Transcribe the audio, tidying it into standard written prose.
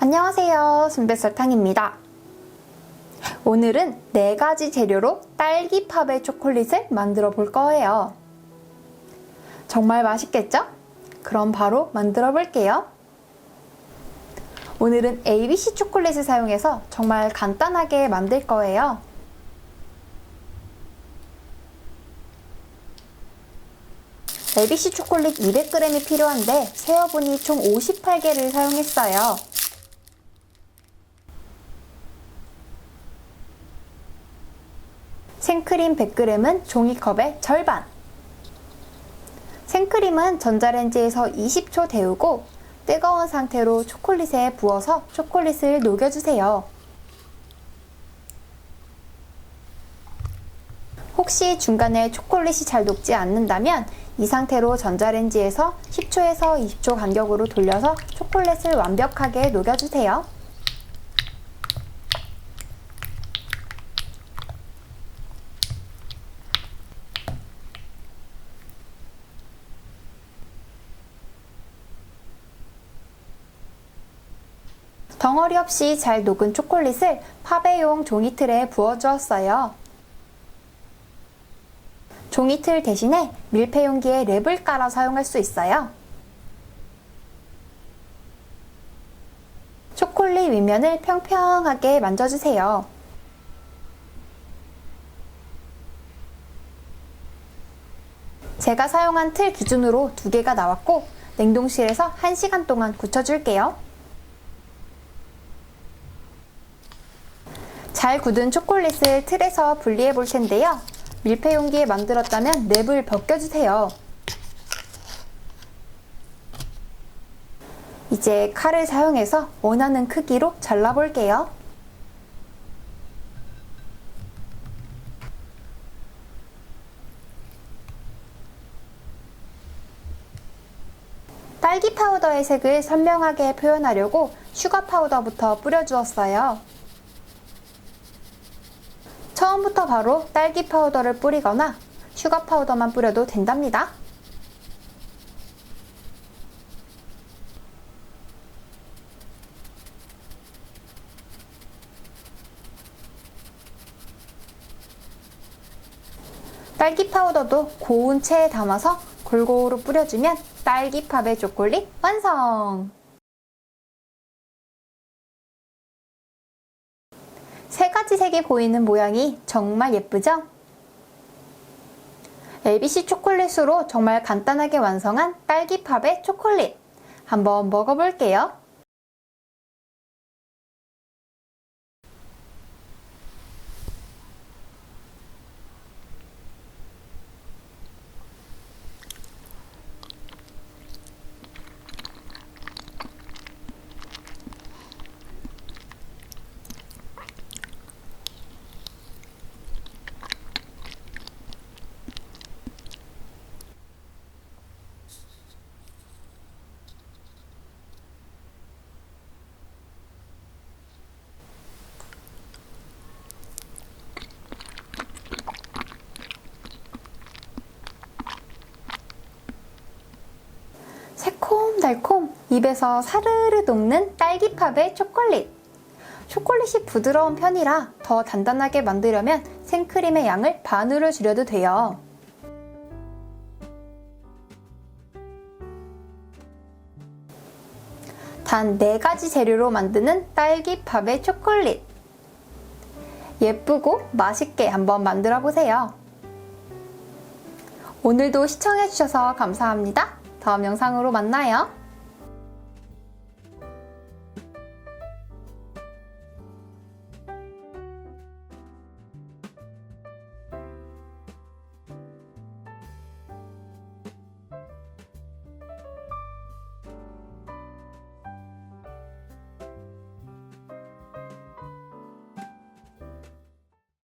안녕하세요, 순뱃설탕입니다. 오늘은 4가지 재료로 딸기팝의 초콜릿을 만들어 볼 거예요. 정말 맛있겠죠? 그럼 바로 만들어 볼게요. 오늘은 ABC 초콜릿을 사용해서 정말 간단하게 만들 거예요. ABC 초콜릿 200g이 필요한데 세어보니 총 58개를 사용했어요. 생크림 100g은 종이컵의 절반. 생크림은 전자레인지에서 20초 데우고 뜨거운 상태로 초콜릿에 부어서 초콜릿을 녹여주세요. 혹시 중간에 초콜릿이 잘 녹지 않는다면 이 상태로 전자레인지에서 10초에서 20초 간격으로 돌려서 초콜릿을 완벽하게 녹여주세요. 덩어리 없이 잘 녹은 초콜릿을 팝에용 종이틀에 부어주었어요. 종이틀 대신에 밀폐용기에 랩을 깔아 사용할 수 있어요. 초콜릿 윗면을 평평하게 만져주세요. 제가 사용한 틀 기준으로 2개가 나왔고 냉동실에서 1시간 동안 굳혀줄게요. 잘 굳은 초콜릿을 틀에서 분리해 볼 텐데요. 밀폐 용기에 만들었다면 랩을 벗겨주세요. 이제 칼을 사용해서 원하는 크기로 잘라볼게요. 딸기 파우더의 색을 선명하게 표현하려고 슈가 파우더부터 뿌려주었어요. 처음부터 바로 딸기 파우더를 뿌리거나 슈가 파우더만 뿌려도 된답니다. 딸기 파우더도 고운 체에 담아서 골고루 뿌려주면 딸기팝의 초콜릿 완성! 3가지 색이 보이는 모양이 정말 예쁘죠? ABC 초콜릿으로 정말 간단하게 완성한 딸기팝의 초콜릿! 한번 먹어볼게요. 새콤달콤 입에서 사르르 녹는 딸기팝의 초콜릿. 초콜릿이 부드러운 편이라 더 단단하게 만들려면 생크림의 양을 반으로 줄여도 돼요. 단 4가지 재료로 만드는 딸기팝의 초콜릿. 예쁘고 맛있게 한번 만들어 보세요. 오늘도 시청해주셔서 감사합니다. 다음 영상으로 만나요.